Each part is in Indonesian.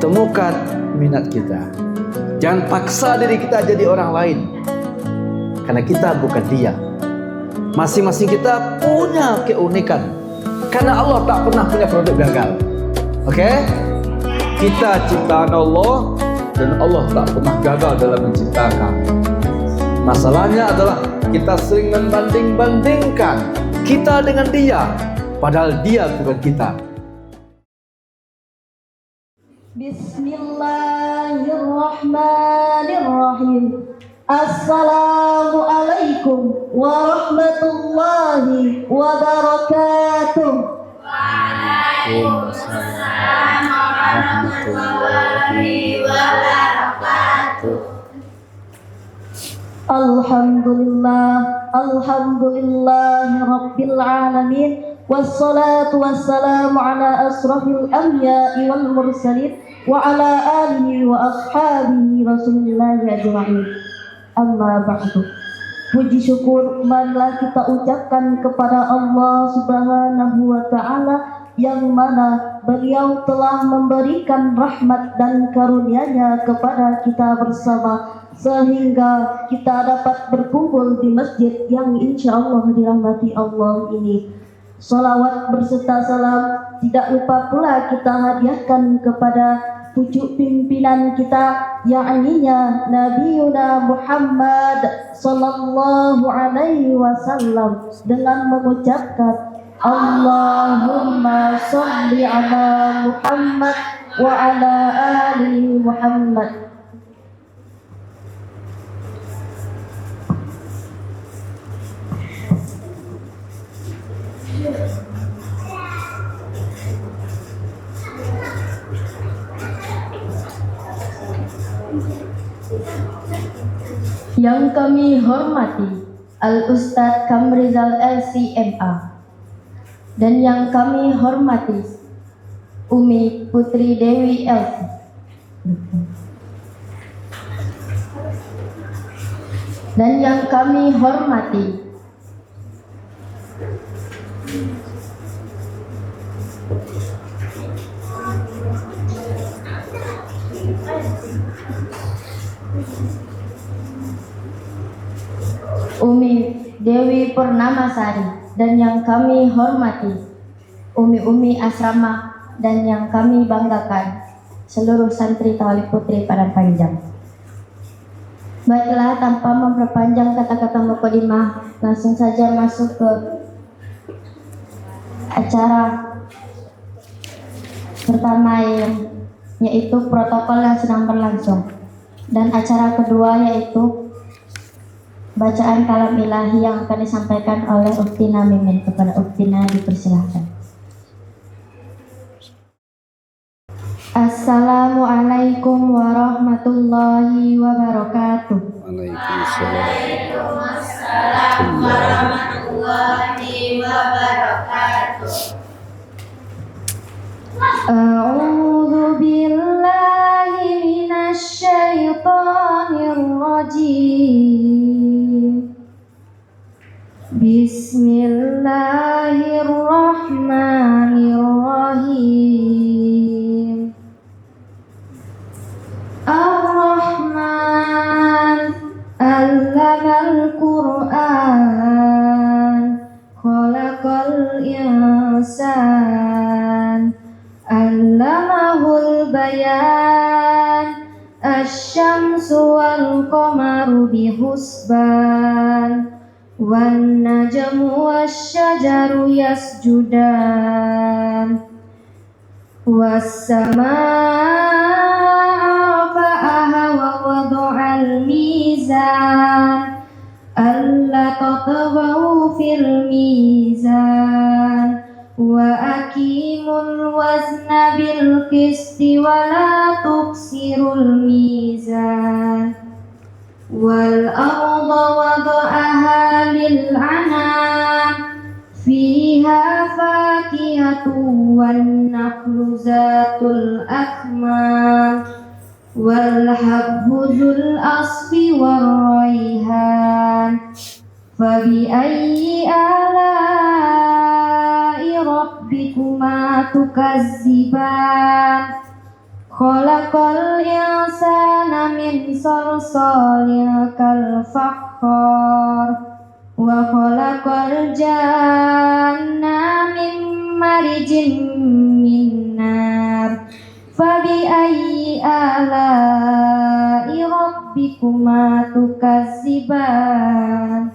Temukan minat kita. Jangan paksa diri kita jadi orang lain, karena kita bukan dia. Masing-masing kita punya keunikan, karena Allah tak pernah punya produk gagal. Oke? Kita ciptaan Allah, dan Allah tak pernah gagal dalam menciptakan. Masalahnya adalah kita sering membanding-bandingkan kita dengan dia, padahal dia bukan kita. Bismillahirrahmanirrahim. Assalamualaikum warahmatullahi wabarakatuh. Waalaikumsalam warahmatullahi wabarakatuh. Alhamdulillahi rabbil alamin. Wassalatu wassalamu ala asrafil anbiya'i wal mursalin wa ala alihi wa ashabihi rasulillahi ajma'in. Amma ba'du. Puji syukur marilah kita ucapkan kepada Allah Subhanahu wa ta'ala, yang mana beliau telah memberikan rahmat dan karunia-Nya kepada kita bersama, sehingga kita dapat berkumpul di masjid yang insya Allah dirahmati Allah ini. Salawat berserta salam tidak lupa pula kita hadiahkan kepada pucuk pimpinan kita, yakninya Nabiuna Muhammad sallallahu alaihi wasallam, dengan mengucapkan Allahumma sholli ala Muhammad wa ala ali Muhammad. Yang kami hormati Al-Ustadz Kamrizal LCMA, dan yang kami hormati Umi Putri Dewi LC, dan yang kami hormati Umi Dewi Purnamasari, dan yang kami hormati Umi-umi asrama, dan yang kami banggakan seluruh santri Tawali Putri Padang Panjang. Baiklah, tanpa memperpanjang kata-kata mukadimah, langsung saja masuk ke acara pertama, yaitu protokol yang sedang berlangsung, dan acara kedua yaitu bacaan kalam ilahi yang akan disampaikan oleh Uktina Mimin. Kepada Uktina dipersilahkan. Assalamualaikum warahmatullahi wabarakatuh. Waalaikumsalam warahmatullahi wabarakatuh. A'udzu billahi minasy syaithanir rajim. Bismillahirrahmanirrahim. Ar-Rahman 'allamal Qur'an, khalaqal insan, 'allamahul bayan, asy-syamsu wal qamaru bihusban, wan najmu wasyajaru yasjudan, was-samaa'a rafa'aha wa wada'al mizan, alla tatghaw fil mizan, wa aqimul wazna bil qisti wa la tuksirul mizan, wal arda wada'aha lil anam, fiha fakihatu wan nakhlu zatul akmam, wal habbu dzul asfi war raihan, fabi ayyi ala'i rabbikuma tukazziban, Khalaqal insana min salsalin kal fakhar wa khalaqal janna min marijin min nar fabi ayyi ala'i rabbikuma tukazziban.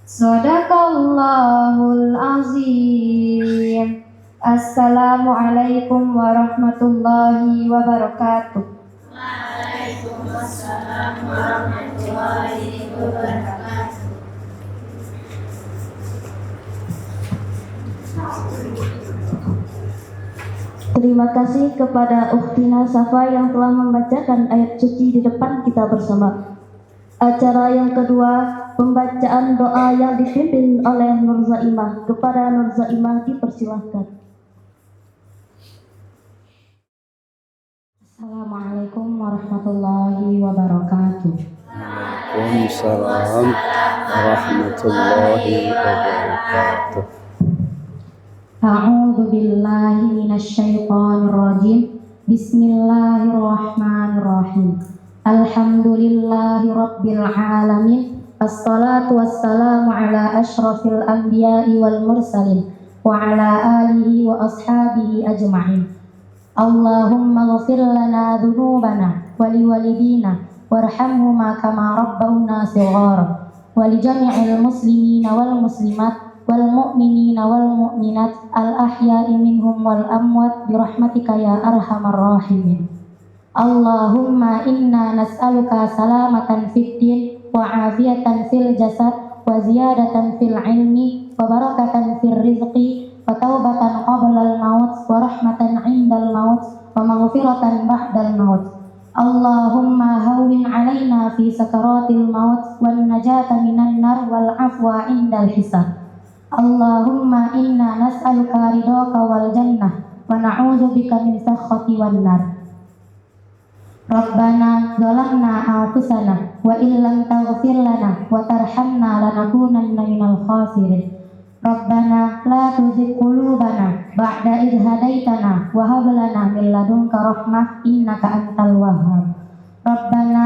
Sadaqallahul azim. Assalamualaikum warahmatullahi wabarakatuh. Waalaikumsalam warahmatullahi wabarakatuh. Terima kasih kepada Ukhtina Safa yang telah membacakan ayat suci di depan kita bersama. Acara yang kedua, pembacaan doa yang dipimpin oleh Nur Zaimah. Kepada Nur Zaimah dipersilahkan. Assalamualaikum warahmatullahi wabarakatuh. Waalaikumsalam warahmatullahi wabarakatuh. A'udzu billahi minasyaitonir rajim. Bismillahirrahmanirrahim. Alhamdulillahi rabbil alamin. Assalatu wassalamu ala asyrafil anbiya'i wal mursalin wa ala alihi wa ashabihi ajma'in. Allahumma ghfir lana dhunubana wa liwalidina warhamhuma kama rabbawna shighara wa li jami'il muslimina wal muslimat wal mu'minina wal mu'minat al ahya'i minhum wal amwat bi rahmatika ya arhamar rahimin. Allahumma inna nas'aluka salamatan fid din wa afiyatan fil jasad wa ziyadatan fil ilmi wa barakatan fil rizqi wa taubatan qabla al-maut wa rahmatan 'indal maut wa maghfiratan ba'dal maut. Allahumma hawwin 'alaina fi sakaratil maut wan najata minan nar wal 'afwa 'indal hisab. Allahumma inna nas'aluka ridhaka wal jannah wa na'udzubika min sakhati wan nar. Rabbana zalamna anfusana wa illam taghfir lana wa tarhamna lanakunanna minal khasirin. Rabbana la tuzigh qulubana ba'da idh hadaitana wa hab lana min ladunka rahmah innaka antal wahhab. Rabbana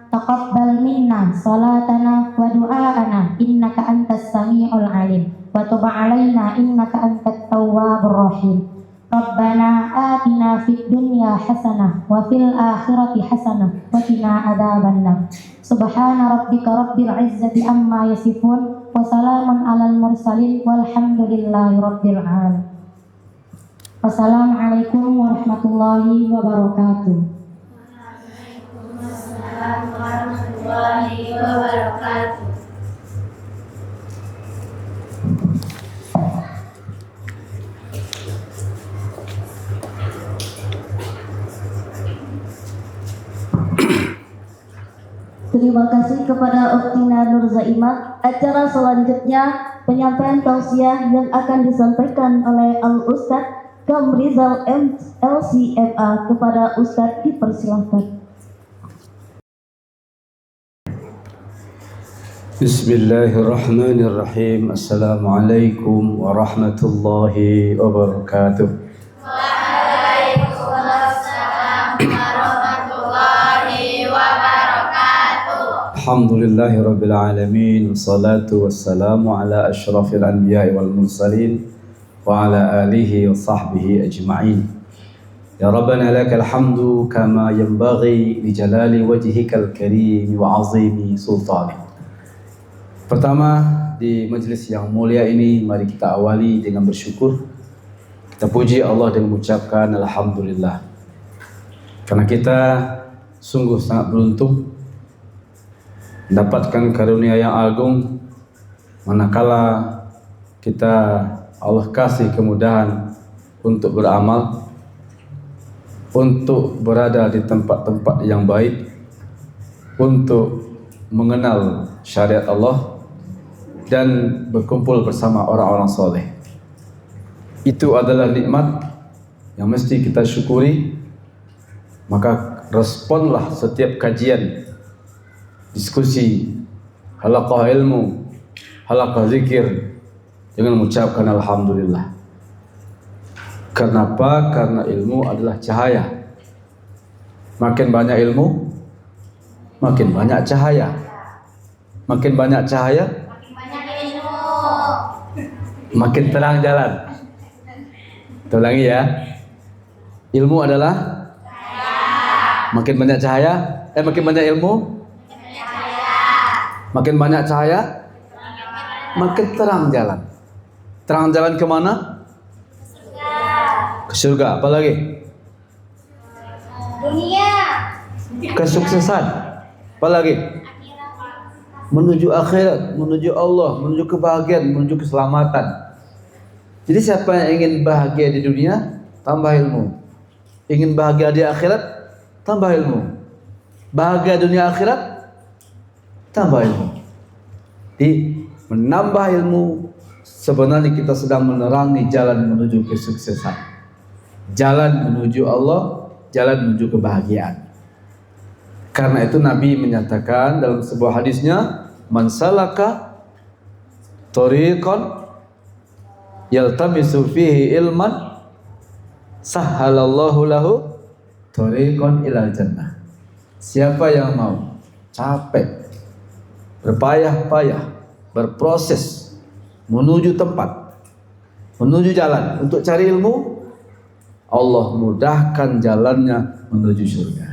taqabbal minna salatana wa du'aana innaka antas samiul alim wa tub 'alaina innaka antat tawwabur rahim. Rabbana atina fid dunya hasanah wa fil akhirati hasanah wa qina adzabannar. Subhana rabbika rabbil izzati amma yasifun wa salamun alal mursalin walhamdulillahi rabbil alamin. Wassalamualaikum warahmatullahi wabarakatuh. Waalaikumsalam warahmatullahi wabarakatuh. Terima kasih kepada Ukhtina Nur Zaimah. Acara selanjutnya penyampaian tausiah yang akan disampaikan oleh Al-Ustadz Kamrizal LCMA. Kepada Ustadz dipersilahkan. Bismillahirrahmanirrahim. Assalamualaikum warahmatullahi wabarakatuh. Waalaikumsalam warahmatullahi wabarakatuh. Alhamdulillahi rabbil alamin. Wassalatu wassalamu ala asyrafil anbiya'i wal mursalin wa ala alihi wa sahbihi ajma'in. Ya Rabbana lakal hamdu kama yanbaghi li jalali wajhikal karim wa azimi sultanik. Pertama, di majlis yang mulia ini mari kita awali dengan bersyukur. Kita puji Allah dengan mengucapkan alhamdulillah. Karena kita sungguh sangat beruntung mendapatkan karunia yang agung manakala kita Allah kasih kemudahan untuk beramal, untuk berada di tempat-tempat yang baik, untuk mengenal syariat Allah dan berkumpul bersama orang-orang soleh. Itu adalah nikmat yang mesti kita syukuri. Maka responlah setiap kajian, diskusi, halaqah ilmu, halaqah zikir dengan mengucapkan alhamdulillah. Kenapa? Karena ilmu adalah cahaya. Makin banyak ilmu, makin banyak cahaya. Makin banyak cahaya, Banyak ilmu. makin terang jalan. Kita ulangi ya. Ilmu adalah makin banyak cahaya, makin banyak ilmu, makin banyak cahaya, makin terang jalan. Terang jalan kemana? Ke surga. Apa lagi? Dunia. Kesuksesan. Apa lagi? Menuju akhirat, menuju Allah, menuju kebahagiaan, menuju keselamatan. Jadi siapa yang ingin bahagia di dunia, tambah ilmu. Ingin bahagia di akhirat, tambah ilmu. Bahagia dunia akhirat, tambah ilmu. Jadi menambah ilmu sebenarnya kita sedang menerangi jalan menuju kesuksesan. Jalan menuju Allah, jalan menuju kebahagiaan. Karena itu Nabi menyatakan dalam sebuah hadisnya, man salaka tariqan yaltamisu fihi ilman sahhalallahu lahu tariqan ilal jannah. Siapa yang mau capek, berpayah-payah, berproses menuju tempat, menuju jalan untuk cari ilmu, Allah mudahkan jalannya menuju surga.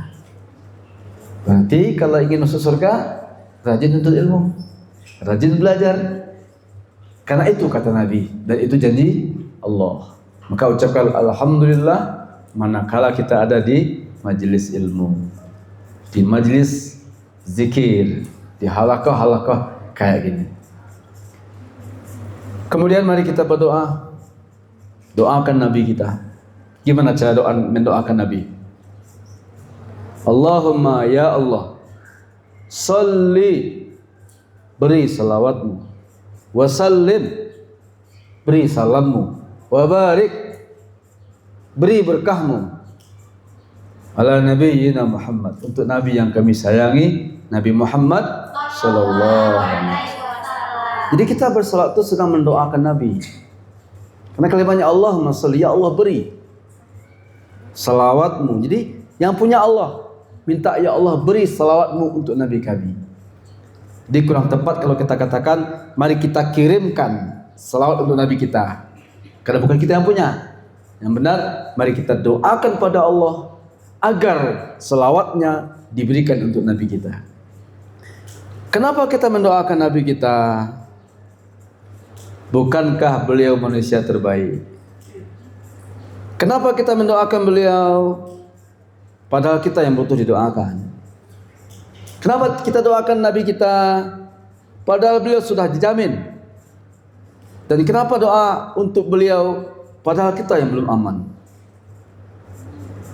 Berarti kalau ingin masuk surga, rajin untuk ilmu, rajin belajar. Karena itu kata Nabi, dan itu janji Allah. Maka ucapkan alhamdulillah manakala kita ada di majelis ilmu, di majelis zikir, di halaqah-halaqah kayak gini. Kemudian mari kita berdoa. Doakan Nabi kita. Gimana cara mendoakan Nabi? Allahumma ya Allah, salli, beri salawatmu, wasallim, beri salammu, wabarik, beri berkahmu, ala nabiyyina Muhammad, untuk Nabi yang kami sayangi, Nabi Muhammad sallallahu alaihi wasallam. Jadi kita bersalat itu sedang mendoakan Nabi. Karena kalimatnya Allahumma salli, ya Allah beri salawatmu. Jadi yang punya Allah minta, ya Allah beri salawatmu untuk Nabi kami. Jadi kurang tepat kalau kita katakan mari kita kirimkan salawat untuk Nabi kita, karena bukan kita yang punya. Yang benar, mari kita doakan pada Allah agar salawatnya diberikan untuk Nabi kita. Kenapa kita mendoakan Nabi kita? Bukankah beliau manusia terbaik? Kenapa kita mendoakan beliau? Padahal kita yang butuh didoakan. Kenapa kita doakan Nabi kita? Padahal beliau sudah dijamin. Dan kenapa doa untuk beliau? Padahal kita yang belum aman.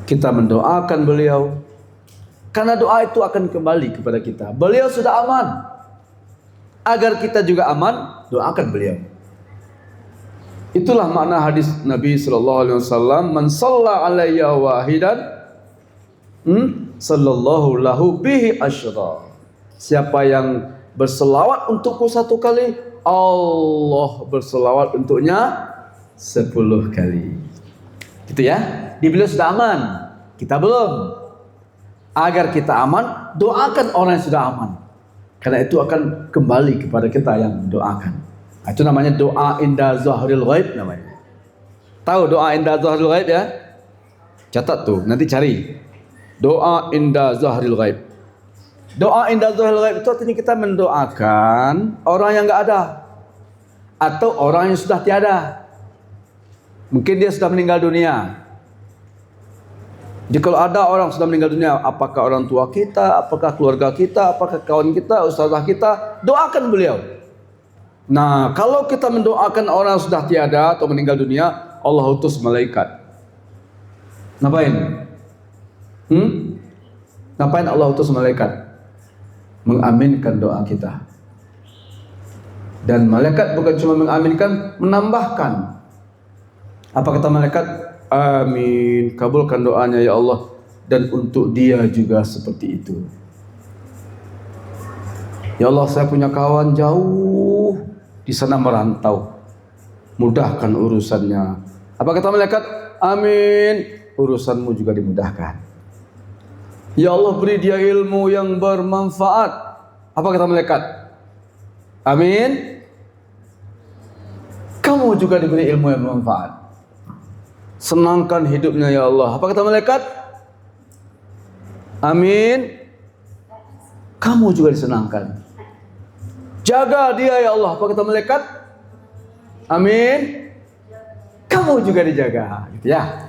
Kita mendoakan beliau karena doa itu akan kembali kepada kita. Beliau sudah aman. Agar kita juga aman, doakan beliau. Itulah makna hadis Nabi SAW. Man shalla alayya wahidan, sallallahu lahu bihi asyra. Siapa yang berselawat untukku satu kali, Allah berselawat untuknya 10 kali. Gitu ya. Di beliau sudah aman, kita belum. Agar kita aman, doakan orang yang sudah aman. Karena itu akan kembali kepada kita yang doakan. Itu namanya doa inda zahril ghaib namanya. Tahu doa inda zahril ghaib ya? Catat tuh, nanti cari. Doa inda zahril ghaib. Doa inda zahril ghaib itu artinya kita mendoakan orang yang enggak ada atau orang yang sudah tiada. Mungkin dia sudah meninggal dunia. Jadi kalau ada orang sudah meninggal dunia, apakah orang tua kita, apakah keluarga kita, apakah kawan kita, ustazah kita, doakan beliau. Nah, kalau kita mendoakan orang yang sudah tiada atau meninggal dunia, Allah utus malaikat. Ngapain? Ngapain Allah utus malaikat? Mengaminkan doa kita. Dan malaikat bukan cuma mengaminkan, menambahkan. Apa kata malaikat? Amin, kabulkan doanya ya Allah. Dan untuk dia juga seperti itu. Ya Allah, saya punya kawan jauh di sana merantau, mudahkan urusannya. Apa kata malaikat? Amin, urusanmu juga dimudahkan. Ya Allah, beri dia ilmu yang bermanfaat. Apa kata malaikat? Amin. Kamu juga diberi ilmu yang bermanfaat. Senangkan hidupnya ya Allah. Apa kata malaikat? Amin. Kamu juga disenangkan. Jaga dia ya Allah. Apa kata malaikat? Amin. Kamu juga dijaga. Gitu ya.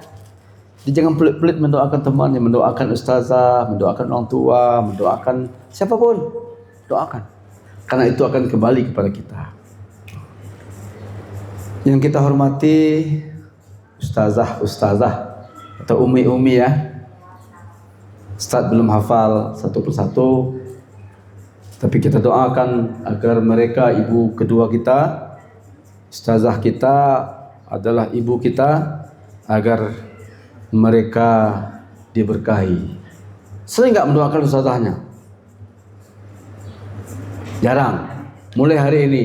Jadi jangan pelit-pelit mendoakan temannya, mendoakan ustazah, mendoakan orang tua, mendoakan siapapun. Doakan. Karena itu akan kembali kepada kita. Yang kita hormati ustazah atau umi ya. Ustaz belum hafal satu persatu, tapi kita doakan agar mereka ibu kedua kita, ustazah kita adalah ibu kita, agar mereka diberkahi. Sering nggak mendoakan ustazahnya? Jarang. Mulai hari ini,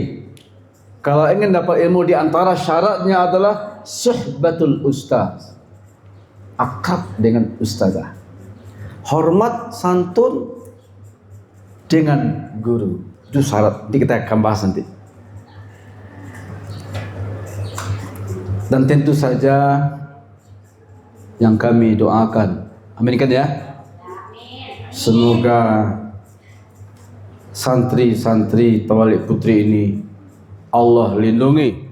kalau ingin dapat ilmu, di antara syaratnya adalah suhbatul ustaz, akrab dengan ustazah, hormat santun dengan guru. Itu syarat. Nanti kita akan bahas nanti. Dan tentu saja yang kami doakan, aminkan ya, semoga santri-santri Tawalik Putri ini Allah lindungi.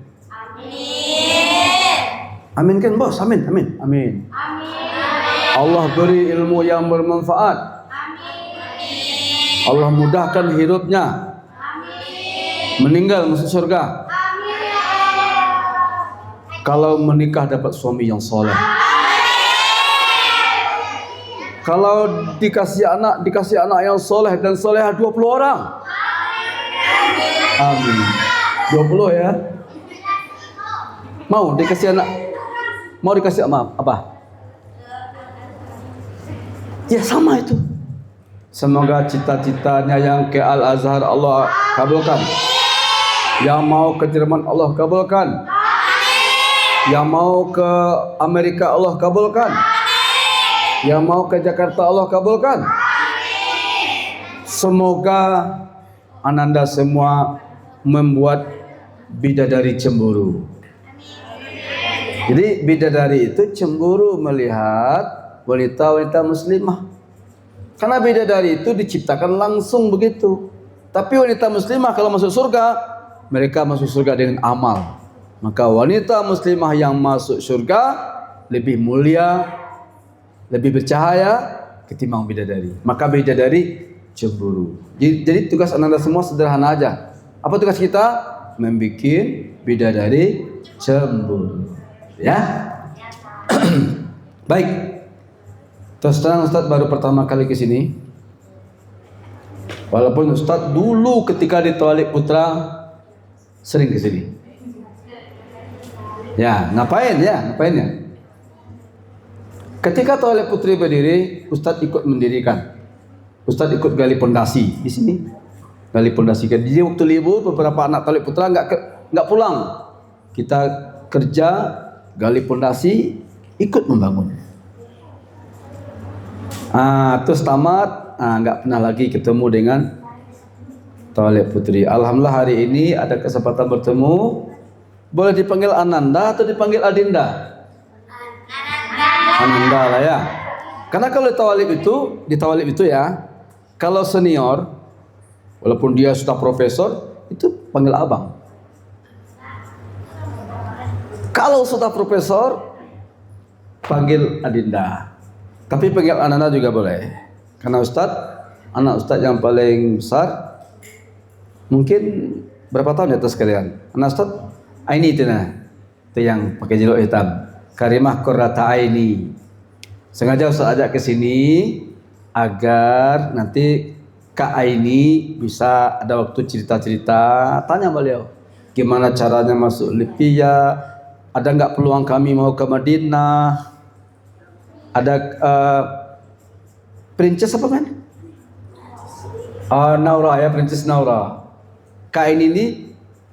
Amin kan bos? Amin. Allah beri ilmu yang bermanfaat. Allah mudahkan hidupnya. Meninggal masuk surga. Kalau menikah dapat suami yang soleh. Kalau dikasih anak yang soleh dan solehah 20 orang. Amin. 20 ya. Mau dikasih anak? Mau dikasih apa? Ya sama itu. Semoga cita-citanya yang ke Al-Azhar Allah kabulkan. Yang mau ke Jerman Allah kabulkan. Yang mau ke Amerika Allah kabulkan. Yang mau ke Jakarta Allah kabulkan. Semoga Ananda semua membuat bidadari cemburu. Jadi bidadari itu cemburu melihat wanita-wanita muslimah. Karena bidadari itu diciptakan langsung begitu. Tapi wanita muslimah kalau masuk surga, mereka masuk surga dengan amal. Maka wanita muslimah yang masuk surga lebih mulia, lebih bercahaya ketimbang bidadari. Maka bidadari cemburu. Jadi tugas Ananda semua sederhana aja. Apa tugas kita? Membikin bidadari cemburu. Ya. Baik. Terus terang Ustaz baru pertama kali ke sini. Walaupun Ustaz dulu ketika di Tawalik Putra sering ke sini. Ya, ngapain ya? Ketika Tawalik Putri berdiri, Ustaz ikut mendirikan. Ustaz ikut gali pondasi di sini. Gali pondasi. Jadi waktu libur beberapa anak Tawalik Putra enggak pulang. Kita kerja, gali pondasi, ikut membangun. Terus tamat, enggak pernah lagi ketemu dengan Tawalik Putri. Alhamdulillah hari ini ada kesempatan bertemu. Boleh dipanggil Ananda atau dipanggil Adinda? Ananda lah ya. Karena kalau di Tawalik itu ya, kalau senior, walaupun dia sudah profesor, itu panggil abang. Kalau sudah profesor, panggil Adinda. Tapi panggil Ananda juga boleh. Karena anak Ustadz yang paling besar, mungkin berapa tahun di atas kalian? Anak Ustadz, Aini itu yang pakai jilbab hitam. Karimah Qurrata Aini. Sengaja Ustaz ajak ke sini agar nanti Kak Aini bisa ada waktu cerita-cerita, tanya beliau gimana caranya masuk Libya, ada nggak peluang kami mau ke Madinah, ada Princess apa kan? Naura ya, Princess Naura. Kak Aini ini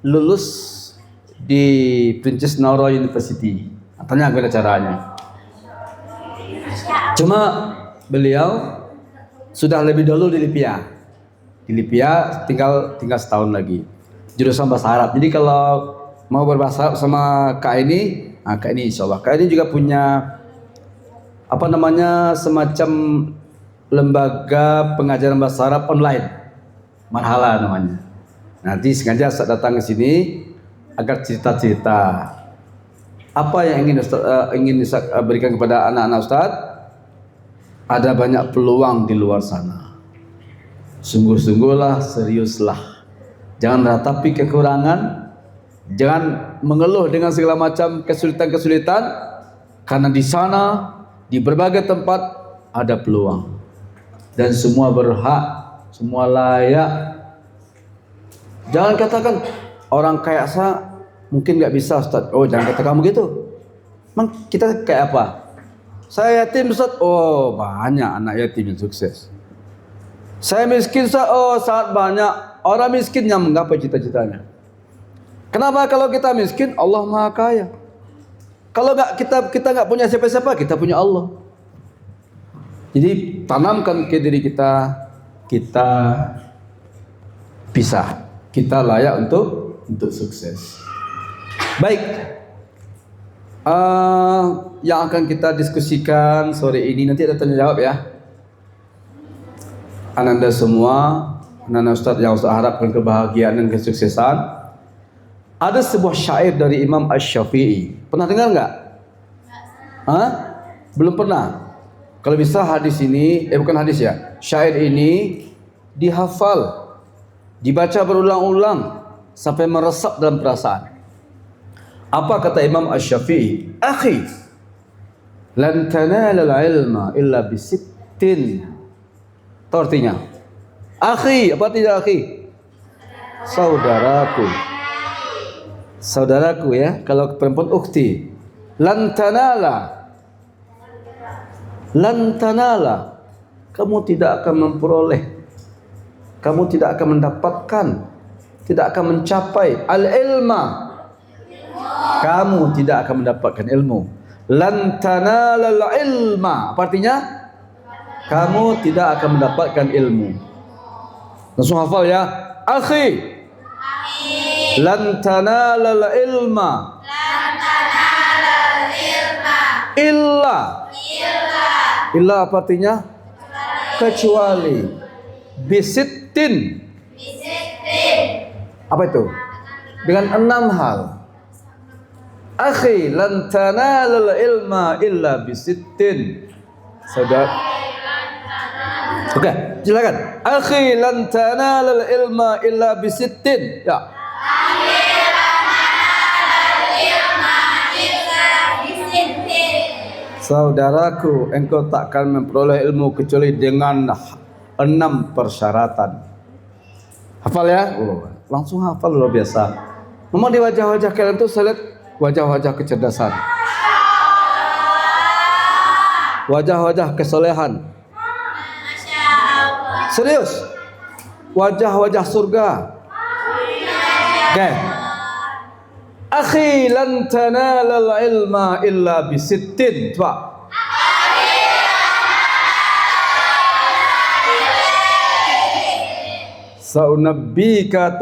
lulus di Princess Naura University. Tanya gimana caranya. Cuma beliau Sudah lebih dulu di Lipia. Di Lipia tinggal setahun lagi. Jurusan bahasa Arab. Jadi kalau mau berbahasa Arab sama Kak ini, Kak ini insya Allah. Kak ini juga punya semacam lembaga pengajaran bahasa Arab online, Marhala namanya. Nanti sengaja Ustaz datang ke sini agar cerita-cerita apa yang ingin Ustaz berikan kepada anak-anak Ustaz. Ada banyak peluang di luar sana. Sungguh-sungguhlah, seriuslah. Jangan ratapi kekurangan, jangan mengeluh dengan segala macam kesulitan-kesulitan, karena di sana, di berbagai tempat ada peluang. Dan semua berhak, semua layak. Jangan katakan orang kayak saya mungkin nggak bisa Ustaz. Oh, jangan kata kamu gitu. Emang kita kayak apa? Saya yatim Ustaz. Oh, banyak anak yatim yang sukses. Saya miskin Ustaz. Oh, sangat banyak orang miskin yang menggapai cita-citanya. Kenapa? Kalau kita miskin, Allah Maha Kaya. Kalau kita nggak punya siapa-siapa, kita punya Allah. Jadi tanamkan ke diri kita bisa, kita layak untuk sukses. Baik, yang akan kita diskusikan sore ini, nanti ada tanya jawab ya. Ananda semua, anak Ustaz yang Ustaz harapkan kebahagiaan dan kesuksesan. Ada sebuah syair dari Imam Asy-Syafi'i. Pernah dengar nggak? Belum pernah. Kalau bisa hadis ini, bukan hadis ya, syair ini dihafal, dibaca berulang-ulang sampai meresap dalam perasaan. Apa kata Imam Asy-Syafi'i? Akhi, lan tanalal ilma illa bisittin. Tahu artinya? Akhi, apa tidak akhi? Saudaraku. Saudaraku ya, kalau perempuan ukhti. Lan tanala. Lantanalah, kamu tidak akan memperoleh, kamu tidak akan mendapatkan, tidak akan mencapai al-ilma, kamu tidak akan mendapatkan ilmu. Lantanalal ilma, apa artinya? Kamu tidak akan mendapatkan ilmu. Langsung hafal ya. Akhi, lantanalal ilma illa apa artinya? Kecuali bisittin. Apa itu? Dengan 6 hal. Akhi, lan tanalal ilma illa bisittin. Saudara. Oke, silakan. Akhi, lan tanalal ilma illa bisittin. Ya. Saudaraku, engkau takkan memperoleh ilmu kecuali dengan 6 persyaratan. Hafal ya? Oh, langsung hafal, luar biasa. Memang di wajah-wajah kalian tuh saya lihat wajah-wajah kecerdasan, wajah-wajah kesolehan. Serius, wajah-wajah surga. Oke. Akhi, lan tanalal ilma illa bisittin. Coba. Saunabbika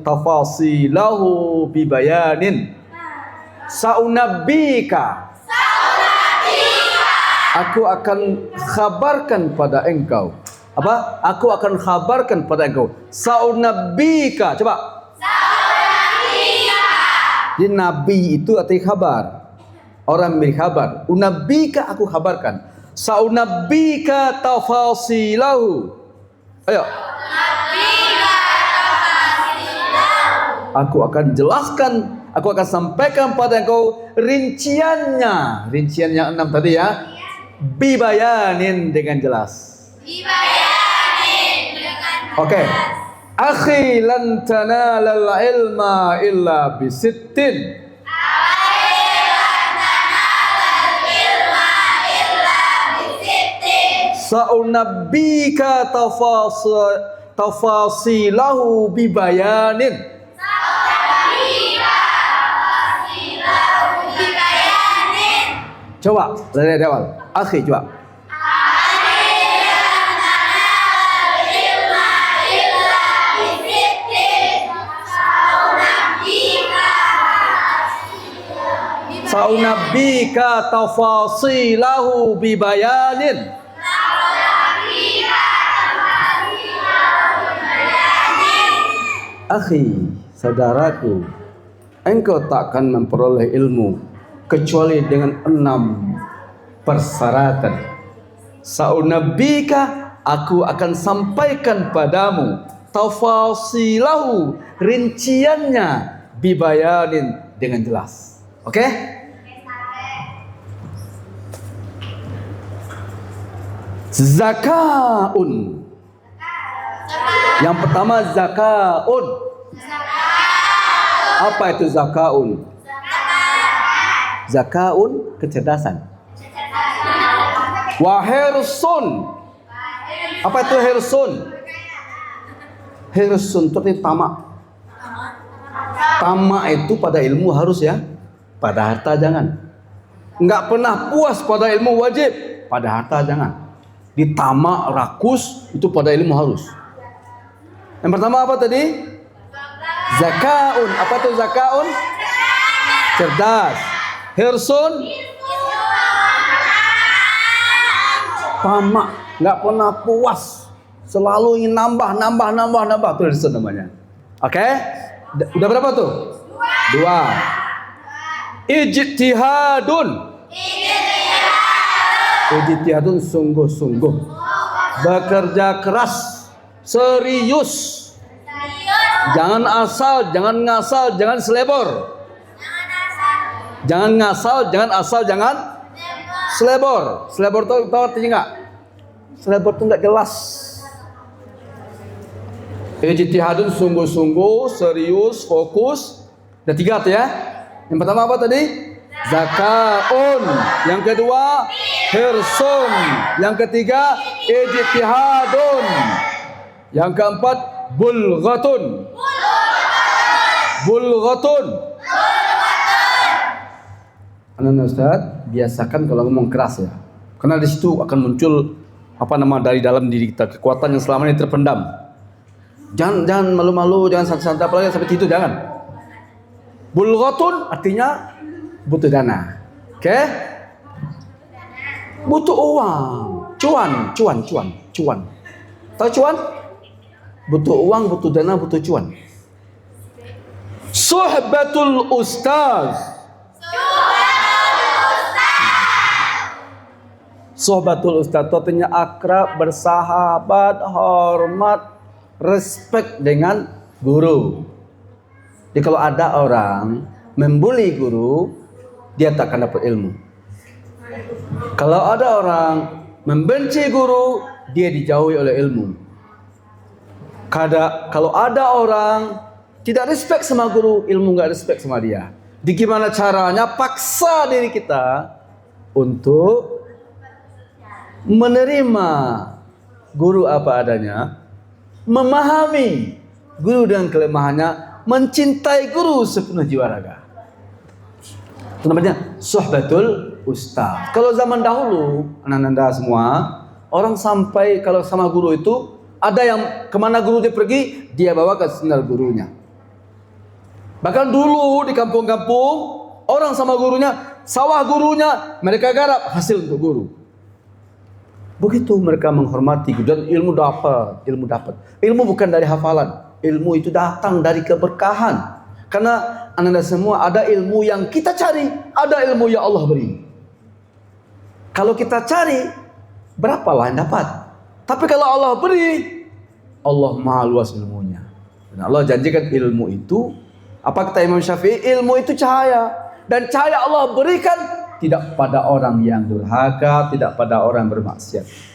tafasilahu bibayanin. Saunabbika. Aku akan khabarkan pada engkau. Apa? Aku akan khabarkan pada engkau. Saunabbika. Coba. Jadi nabi itu arti kabar. Orang memberi kabar. Unabbika, aku kabarkan. Saunabbika tafasilahu. Ayo. Aku akan jelaskan, aku akan sampaikan pada engkau rinciannya. Rincian yang 6 tadi ya. Bibayanin, dengan jelas. Oke. Akhi, lan tanalal ilma illa bisittin. Saunabbika tafasilahu bibayanin. Coba dari awal. Akhi, coba. Sa'unabbika tafasilahu bibayanin. Akhi, saudaraku, engkau takkan memperoleh ilmu kecuali dengan 6 persyaratan. Sa'unabbika, aku akan sampaikan padamu, tafasilahu, rinciannya, bibayanin, dengan jelas. Oke? Zakaun. Yang pertama zakaun. Apa itu zakaun? Zakaun, kecerdasan. Wa hirsun. Apa itu hirsun? Hirsun itu tamak. Tamak itu pada ilmu harus ya, pada harta jangan. Enggak pernah puas pada ilmu wajib, pada harta jangan. Ditamak, rakus, itu pada ilmu harus. Yang pertama apa tadi? Zakaun. Apa itu zakaun? Cerdas. Hirsun, tamak, nggak pernah puas, selalu ingin nambah. Itu hirsun namanya. Oke? Udah berapa tuh? 2. Ijtihadun. Ijtihadun sungguh-sungguh, bekerja keras, serius, jangan asal, jangan ngasal, jangan selebor. Jangan ngasal, jangan asal, jangan selebor. Selebor tahu artinya nggak? Selebor itu nggak jelas. Ijtihadun sungguh-sungguh, serius, fokus. Ada 3 tuh ya. Yang pertama apa tadi? Zakaun. Yang kedua hirsun. Yang ketiga ijtihadun. Yang keempat bulghatun. Bulghatun. Anak Ustaz, biasakan kalau ngomong keras ya. Karena di situ akan muncul dari dalam diri kita, kekuatan yang selama ini terpendam. Jangan malu-malu, jangan santai-santai, apalagi sampai itu jangan. Bulghatun artinya butuh dana. Oke? Butuh uang, cuan. Tahu cuan? Butuh uang, butuh dana, butuh cuan. Suhbatul ustaz. Suhbatul ustaz itu artinya akrab, bersahabat, hormat, respect dengan guru. Jadi kalau ada orang membuli guru, dia tak akan dapat ilmu. Kalau ada orang membenci guru, dia dijauhi oleh ilmu. Kalau ada orang tidak respect sama guru, ilmu nggak respect sama dia. Di gimana caranya paksa diri kita untuk menerima guru apa adanya, memahami guru dengan kelemahannya, mencintai guru sepenuh jiwa raga. Itu namanya suhbatul ustaz. Kalau zaman dahulu, anak-anak semua, orang sampai kalau sama guru itu, ada yang kemana guru dia pergi, dia bawa ke sendal gurunya. Bahkan dulu di kampung-kampung, orang sama gurunya, sawah gurunya, mereka garap hasil untuk guru. Begitu mereka menghormati dan ilmu dapat. Ilmu bukan dari hafalan. Ilmu itu datang dari keberkahan. Karena anda semua ada ilmu yang kita cari, ada ilmu yang Allah beri. Kalau kita cari, berapalah yang dapat. Tapi kalau Allah beri, Allah maha luas ilmunya. Dan Allah janjikan ilmu itu, apa kata Imam Syafi'i? Ilmu itu cahaya. Dan cahaya Allah berikan tidak pada orang yang durhaka, tidak pada orang bermaksiat.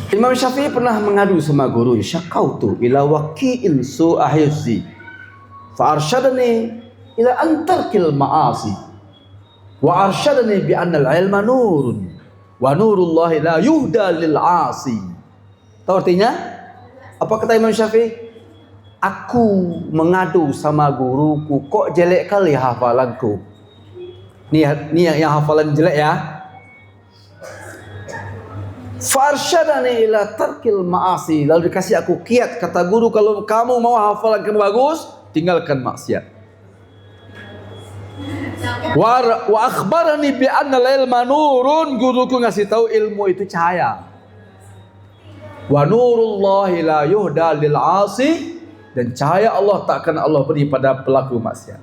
Imam Syafi'i pernah mengadu sama guru, syakautu ila waqi'in su'a hifzi fa arsyadani ila antarkil ma'asi wa arsyadani bi anna al-ilma nurun wa nurullahi la yuhda lil 'asi. Tahu artinya? Apa kata Imam Syafi'i? Aku mengadu sama guruku, kok jelek kali hafalanku. Ini yang hafalan jelek ya. Farsyadani ila tarkil ma'asi. Lalu dikasih aku kiat, kata guru, kalau kamu mau hafalan kamu bagus, tinggalkan maksiat. Wa akhbarani bi anna al-ilma nurun, guruku ngasih tahu ilmu itu cahaya. Wa nurullahi la yuhda lil 'asi, dan cahaya Allah tak akan Allah beri pada pelaku maksiat.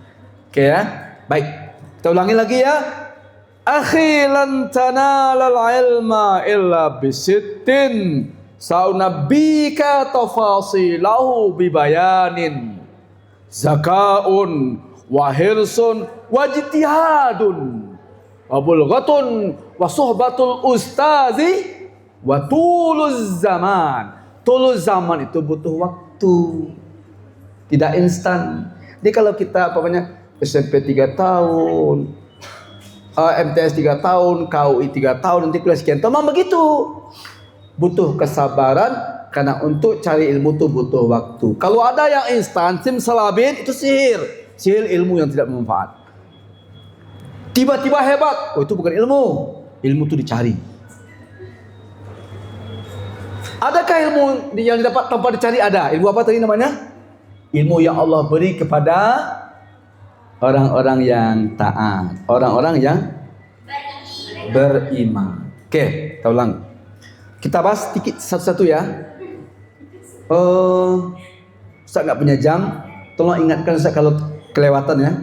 Oke ya. Baik. Kita ulangi lagi ya. Akhi lan tanalal ilma illa bisittin saunabbika tafasilahu bibayanin zakaun wa hirsun wa jitihadun wa bulghatun wa suhbatul ustazi wa tuluz zaman. Tuluz zaman itu butuh waktu, tidak instan. Jadi kalau kita SMP 3 tahun, MTS 3 tahun, KUI 3 tahun, nanti kuliah sekian tahun, memang begitu. Butuh kesabaran, karena untuk cari ilmu itu butuh waktu. Kalau ada yang instan, simsalabin, itu sihir. Sihir ilmu yang tidak bermanfaat. Tiba-tiba hebat, oh itu bukan ilmu. Ilmu itu dicari. Adakah ilmu yang didapat tanpa dicari? Ada. Ilmu apa tadi namanya? Ilmu yang Allah beri kepada orang-orang yang taat, orang-orang yang beriman. Oke, kita ulang. Kita bahas sedikit satu-satu ya. Ustaz nggak punya jam, tolong ingatkan Ustaz kalau kelewatan ya.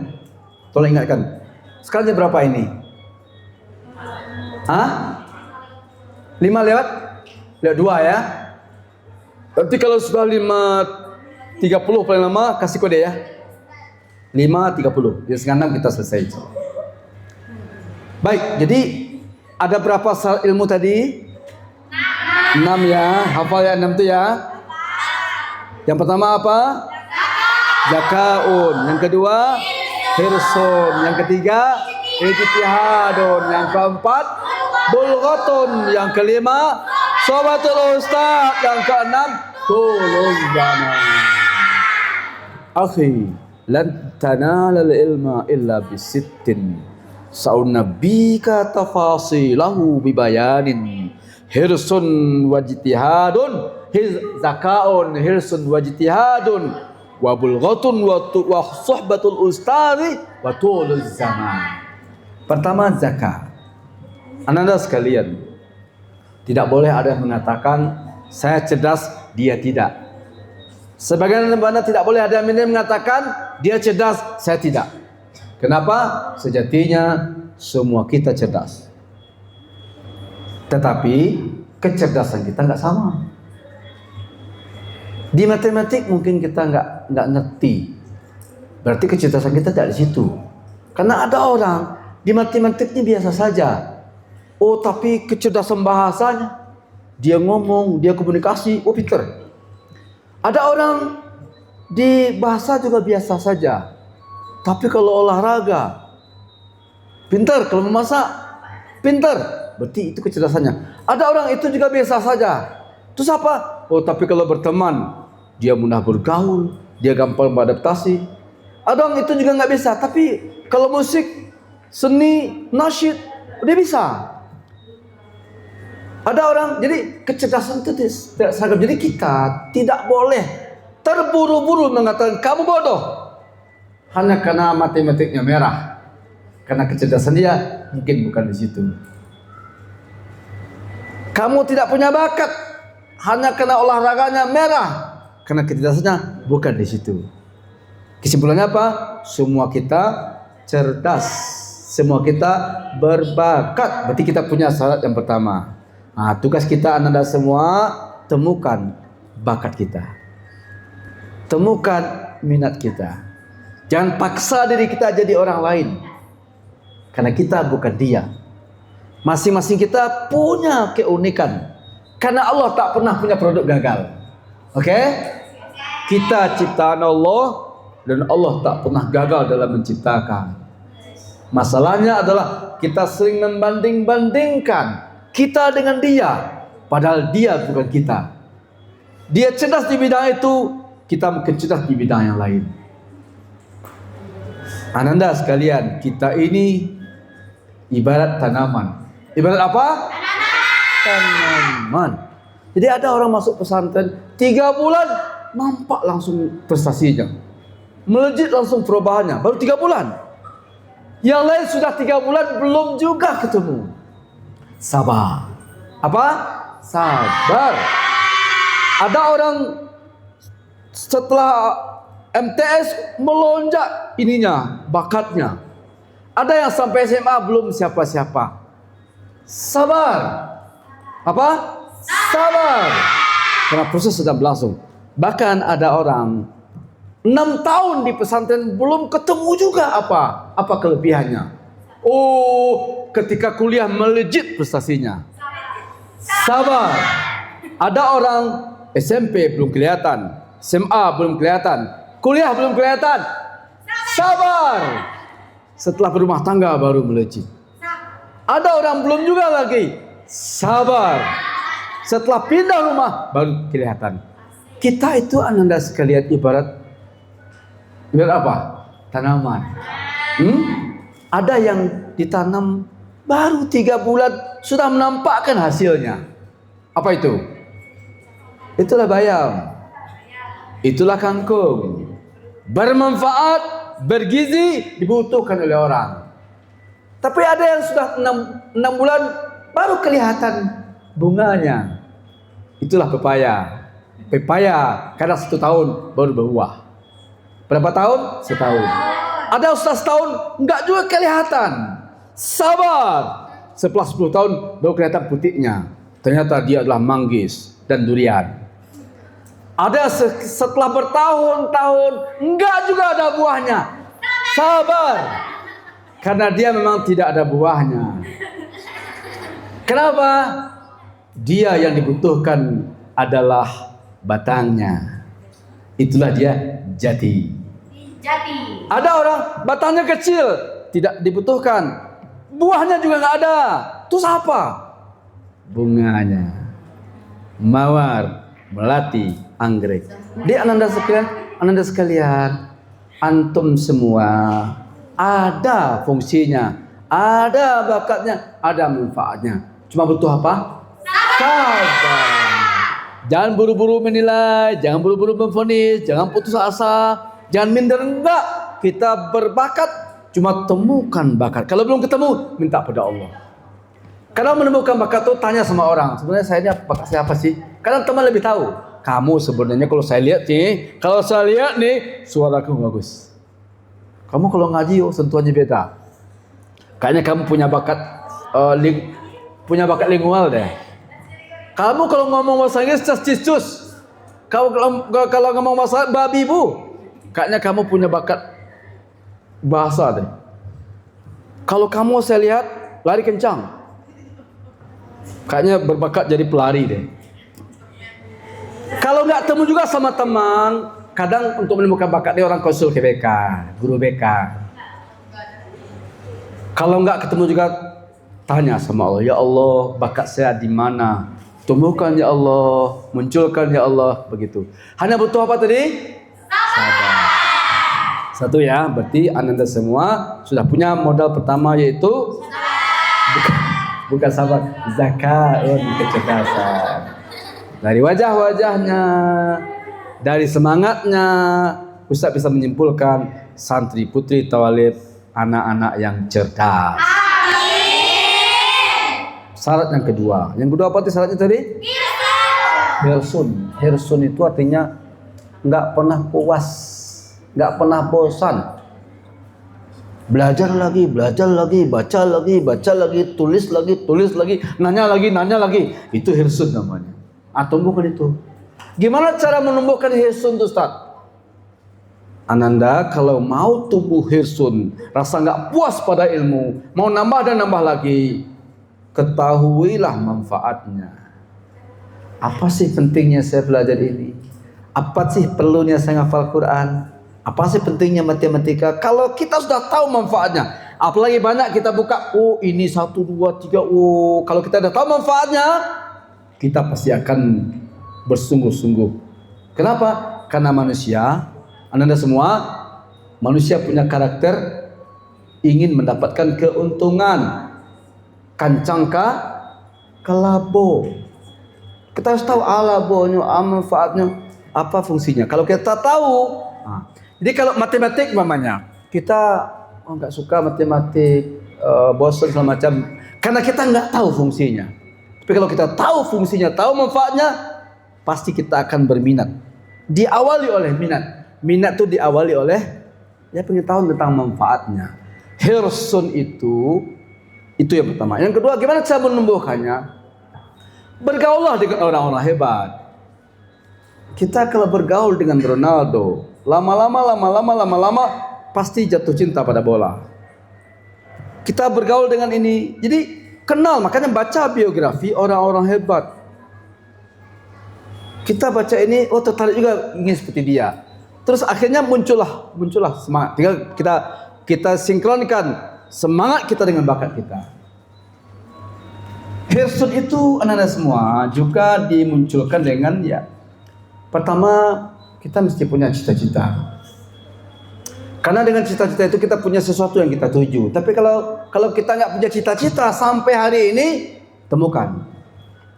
Tolong ingatkan. Sekarang jam berapa ini? 5 lewat 2 ya. Nanti kalau sudah 5.30 paling lama kasih kode ya. 5.30. Di setengah 6 kita selesai. Baik, jadi ada berapa ilmu tadi? 6 ya. Hafal ya 6 itu ya. Yang pertama apa? Zakaun. Yang kedua hirsun. Yang ketiga ijtihadun. Yang keempat bulghatun. Yang kelima sobatul ustaz. Yang keenam tuluz zaman. Akhi, lan tanalal ilma illa bisittin saunabbika tafasilahu bibayanin hirsun wajtihadun zakaun hirsun wajtihadun wa bulghatun wa suhbatul ustazi wa tuluz zaman. Pertama, zakat. Anda sekalian, tidak boleh ada yang mengatakan saya cerdas, dia tidak. Sebagian mana tidak boleh ada yang mengatakan dia cerdas, saya tidak. Kenapa? Sejatinya semua kita cerdas. Tetapi kecerdasan kita nggak sama. Di matematik mungkin kita nggak ngerti. Berarti kecerdasan kita tidak di situ. Karena ada orang di matematiknya biasa saja. Oh, tapi kecerdasan bahasanya, dia ngomong, dia komunikasi, oh pinter. Ada orang di bahasa juga biasa saja. Tapi kalau olahraga, pintar. Kalau memasak, pintar. Berarti itu kecerdasannya. Ada orang itu juga biasa saja. Terus apa? Oh, tapi kalau berteman, dia mudah bergaul, dia gampang beradaptasi. Ada orang itu juga nggak bisa. Tapi kalau musik, seni, nasyid, dia bisa. Ada orang, jadi kecerdasan itu tidak seragam. Jadi kita tidak boleh terburu-buru mengatakan kamu bodoh hanya karena matematiknya merah, karena kecerdasan dia mungkin bukan di situ. Kamu tidak punya bakat hanya karena olahraganya merah, karena kecerdasannya bukan di situ. Kesimpulannya apa? Semua kita cerdas, semua kita berbakat. Berarti kita punya syarat yang pertama. Nah, tugas kita Anda semua, temukan bakat kita, temukan minat kita. Jangan paksa diri kita jadi orang lain, karena kita bukan dia. Masing-masing kita punya keunikan, karena Allah tak pernah punya produk gagal. Oke? Kita ciptaan Allah, dan Allah tak pernah gagal dalam menciptakan. Masalahnya adalah kita sering membanding-bandingkan kita dengan dia, padahal dia bukan kita. Dia cerdas di bidang itu, kita mungkin cerdas di bidang yang lain. Ananda sekalian, kita ini ibarat tanaman. Ibarat apa? Tanaman. Jadi ada orang masuk pesantren 3 bulan nampak langsung prestasinya, melejit langsung perubahannya. Baru 3 bulan. Yang lain sudah 3 bulan belum juga ketemu. Sabar. Apa? Sabar. Ada orang setelah MTS melonjak ininya, bakatnya. Ada yang sampai SMA belum siapa-siapa. Sabar. Apa? Sabar. Karena proses sedang berlangsung. Bahkan ada orang 6 tahun di pesantren belum ketemu juga apa kelebihannya. Oh, ketika kuliah melejit prestasinya. Sabar. Ada orang SMP belum kelihatan, SMA belum kelihatan, kuliah belum kelihatan. Sabar. Setelah berumah tangga baru melejit. Ada orang belum juga lagi. Sabar. Setelah pindah rumah baru kelihatan. Kita itu ananda sekalian ibarat apa? Tanaman. Ada yang ditanam baru 3 bulan sudah menampakkan hasilnya. Apa itu? Itulah bayam. Itulah kangkung. Bermanfaat, bergizi, dibutuhkan oleh orang. Tapi ada yang sudah 6 bulan baru kelihatan bunganya. Itulah pepaya. Pepaya kadang 1 tahun baru berbuah. Berapa tahun? 1 tahun. Ada sudah 1 tahun enggak juga kelihatan. Sabar. Setelah 10 tahun baru kelihatan putihnya. Ternyata dia adalah manggis dan durian. Ada setelah bertahun-tahun enggak juga ada buahnya. Sabar. Karena dia memang tidak ada buahnya. Kenapa? Dia yang dibutuhkan adalah batangnya. Itulah dia jati. Ada orang batangnya kecil, tidak dibutuhkan. Buahnya juga nggak ada. Terus apa? Bunganya. Mawar, melati, anggrek. Di ananda sekalian, antum semua ada fungsinya, ada bakatnya, ada manfaatnya. Cuma butuh apa? Sabar. Jangan buru-buru menilai, jangan buru-buru memvonis, jangan putus asa, jangan minder. Enggak. Kita berbakat, cuma temukan bakat. Kalau belum ketemu, minta pada Allah. Kalau menemukan bakat itu tanya sama orang. Sebenarnya saya ini bakat saya apa sih? Kadang teman lebih tahu. Kamu sebenarnya kalau saya lihat nih, suaraku bagus. Kamu kalau ngaji, sentuhannya beda. Kayaknya kamu punya bakat lingual deh. Kamu kalau ngomong bahasa Inggris cus. Kalau ngomong bahasa babi bu, kayaknya kamu punya bakat bahasa deh. Kalau kamu saya lihat lari kencang, kayaknya berbakat jadi pelari deh. Kalau nggak temu juga sama teman, kadang untuk menemukan bakat dia orang konsul ke BK, guru BK. Kalau nggak ketemu juga tanya sama Allah, ya Allah bakat saya di mana? Tumbuhkan ya Allah, munculkan ya Allah, begitu. Hanya butuh apa tadi? Sabar. Satu ya, berarti ananda semua sudah punya modal pertama yaitu bukan sabar, zakat, kecerdasan. Dari wajah-wajahnya, dari semangatnya, Ustaz bisa menyimpulkan santri putri tawalib anak-anak yang cerdas. Syarat yang kedua. Yang kedua apa tadi syaratnya tadi? Hirsun. Hirsun itu artinya nggak pernah puas, nggak pernah bosan. Belajar lagi, baca lagi, tulis lagi, nanya lagi. Itu hirsun namanya. Tumbuhkan itu. Gimana cara menumbuhkan hirsun itu, Ustaz? Ananda kalau mau tumbuh hirsun, rasa nggak puas pada ilmu, mau nambah dan nambah lagi, ketahuilah manfaatnya. Apa sih pentingnya saya belajar ini? Apa sih perlunya saya hafal Quran? Apa sih pentingnya matematika? Kalau kita sudah tahu manfaatnya, apalagi banyak kita buka, oh ini 1, 2, 3, oh kalau kita sudah tahu manfaatnya, kita pasti akan bersungguh-sungguh. Kenapa? Karena manusia, Anda semua, manusia punya karakter ingin mendapatkan keuntungan. Kancangka kelabo. Kita harus tahu alabonya, manfaatnya, apa fungsinya. Kalau kita tahu, jadi kalau matematik mamanya, kita oh nggak suka matematik, bosan segala macam, karena kita nggak tahu fungsinya. Tapi kalau kita tahu fungsinya, tahu manfaatnya, pasti kita akan berminat. Diawali oleh minat itu diawali oleh pengetahuan tentang manfaatnya. Hirsun itu yang pertama. Yang kedua, gimana cara menumbuhkannya? Bergaullah dengan orang-orang hebat. Kita kalau bergaul dengan Ronaldo, lama-lama pasti jatuh cinta pada bola. Kita bergaul dengan ini, jadi kenal, makanya baca biografi orang-orang hebat. Kita baca ini, tertarik juga ingin seperti dia. Terus akhirnya muncullah semangat. Tinggal kita sinkronkan semangat kita dengan bakat kita. Hirsun itu anak-anak semua juga dimunculkan dengan pertama kita mesti punya cita-cita. Karena dengan cita-cita itu kita punya sesuatu yang kita tuju. Tapi kalau kita nggak punya cita-cita sampai hari ini, temukan.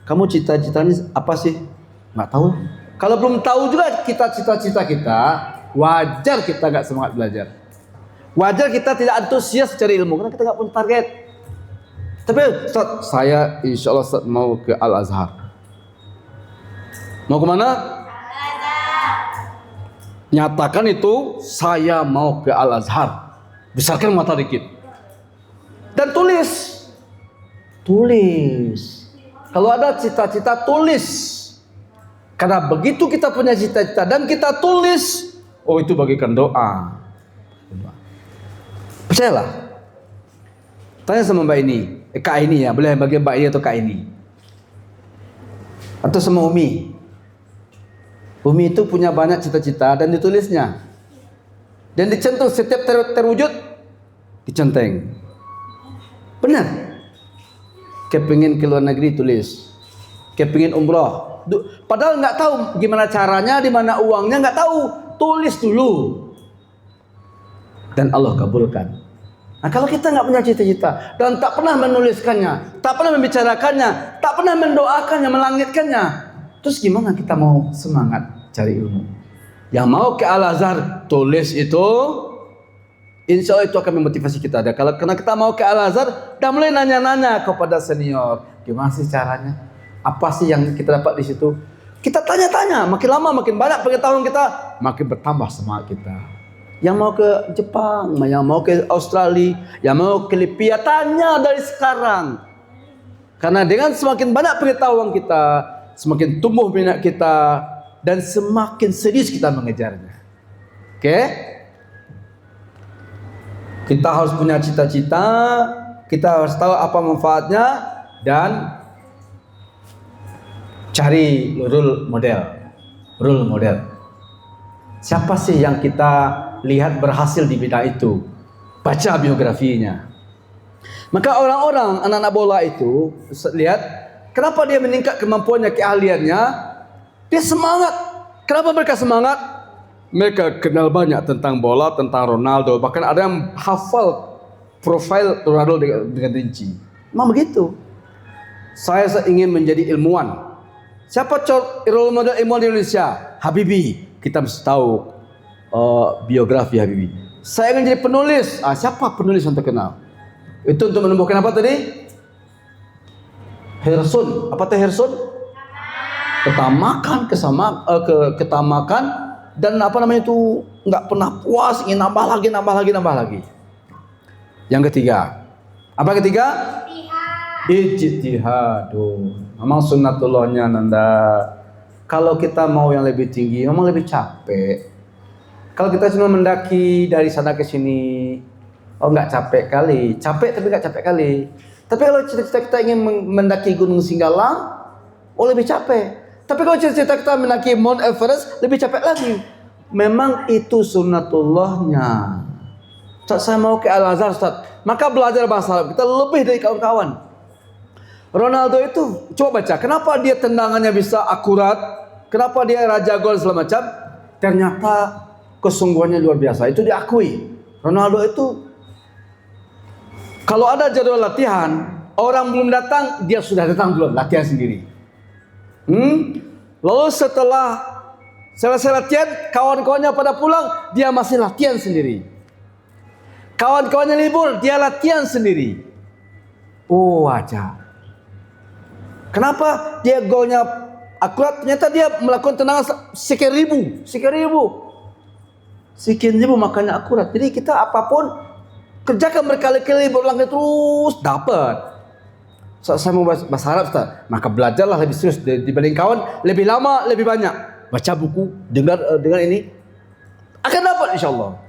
Kamu cita-citanya apa sih? Nggak tahu. Kalau belum tahu juga cita-cita kita, wajar kita nggak semangat belajar. Wajar kita tidak antusias cari ilmu karena kita nggak punya target. Tapi Ustaz, saya insya Allah Ustaz mau ke Al-Azhar. Mau kemana? Nyatakan itu, saya mau ke Al-Azhar. Besarkan mata dikit. Dan tulis. Kalau ada cita-cita, tulis. Karena begitu kita punya cita-cita dan kita tulis, itu bagikan doa. Percayalah. Tanya sama Mbak ini, Kak ini boleh bagi Mbak ini atau Kak ini. Atau sama Umi. Umi itu punya banyak cita-cita dan ditulisnya. Dan dicentuh setiap terwujud, dicenteng. Benar. Kepingin ke luar negeri, tulis. Kepingin umroh. Padahal nggak tahu gimana caranya, di mana uangnya, nggak tahu. Tulis dulu. Dan Allah kabulkan. Nah, kalau kita nggak punya cita-cita dan tak pernah menuliskannya, tak pernah membicarakannya, tak pernah mendoakannya, melangitkannya, terus gimana kita mau semangat cari ilmu? Yang mau ke Al-Azhar, tulis itu, insya Allah itu akan memotivasi kita. Dan karena kita mau ke Al-Azhar, dah mulai nanya-nanya kepada senior, gimana sih caranya? Apa sih yang kita dapat di situ? Kita tanya-tanya, makin lama makin banyak pengetahuan kita, makin bertambah semangat kita. Yang mau ke Jepang, yang mau ke Australia, yang mau ke Libya, tanya dari sekarang. Karena dengan semakin banyak pengetahuan kita, semakin tumbuh minat kita, dan semakin serius kita mengejarnya. Oke? Kita harus punya cita-cita, kita harus tahu apa manfaatnya, dan cari role model. Siapa sih yang kita lihat berhasil di bidang itu? Baca biografinya. Maka orang-orang anak-anak bola itu, lihat kenapa dia meningkat kemampuannya, keahliannya. Dia semangat. Kenapa mereka semangat? Mereka kenal banyak tentang bola, tentang Ronaldo. Bahkan ada yang hafal profil Ronaldo dengan rinci. Memang begitu. Saya ingin menjadi ilmuwan. Siapa role model ilmuwan di Indonesia? Habibie. Kita mesti tahu biografi Habibie. Saya ingin jadi penulis. Siapa penulis yang terkenal? Itu untuk menumbuhkan apa tadi? Hirsun. Apa itu hirsun? Ketamakan, ketamakan, dan apa namanya itu, nggak pernah puas, ingin nambah lagi. Yang ketiga. Apa ketiga? Ijtihad. Memang sunnatullahnya Nanda. Kalau kita mau yang lebih tinggi, memang lebih capek. Kalau kita cuma mendaki dari sana ke sini, nggak capek kali. Capek tapi nggak capek kali. Tapi kalau cita-cita kita ingin mendaki Gunung Singgalang, lebih capek. Tapi kalau cita-cita kita mendaki Mount Everest, lebih capek lagi. Memang itu sunnatullahnya. Ustaz, saya mau ke Al-Azhar, Ustaz. Maka belajar bahasa Arab kita lebih dari kawan-kawan. Ronaldo itu, coba baca, kenapa dia tendangannya bisa akurat, kenapa dia raja gol segala macam, ternyata kesungguhannya luar biasa, itu diakui. Ronaldo itu, kalau ada jadwal latihan, orang belum datang, dia sudah datang duluan, latihan sendiri. Lalu setelah selesai latihan, kawan-kawannya pada pulang, dia masih latihan sendiri. Kawan-kawannya libur, dia latihan sendiri. Oh, wajar. Kenapa dia golnya akurat? Ternyata dia melakukan tendangan sekian ribu makanya akurat. Jadi kita apapun kerjakan berkali-kali berulang terus dapat. Saya mau bahasa Arab, Ustaz. Maka belajarlah lebih serius dibanding kawan, lebih lama, lebih banyak. Baca buku, dengar ini, akan dapat insyaAllah.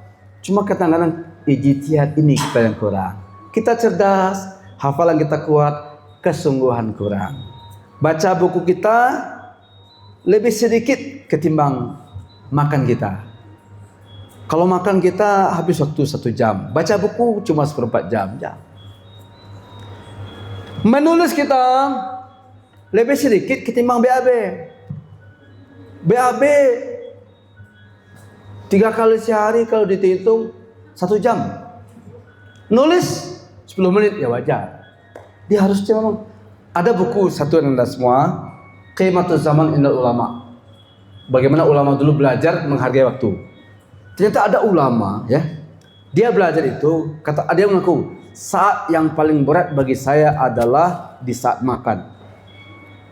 Cuma kadang-kadang ijtihad ini kita yang kurang. Kita cerdas, hafalan kita kuat, kesungguhan kurang. Baca buku kita lebih sedikit ketimbang makan kita. Kalau makan kita habis waktu 1 jam, baca buku cuma 1/4 jam. Menulis kita lebih sedikit ketimbang BAB. BAB 3 kali sehari kalau dihitung 1 jam. Nulis 10 menit ya wajar. Dia harus memang ada buku satu Anda semua, Qimatul Zaman Indal Ulama. Bagaimana ulama dulu belajar menghargai waktu. Ternyata ada ulama ya. Dia belajar itu, kata dia mengaku, saat yang paling berat bagi saya adalah di saat makan.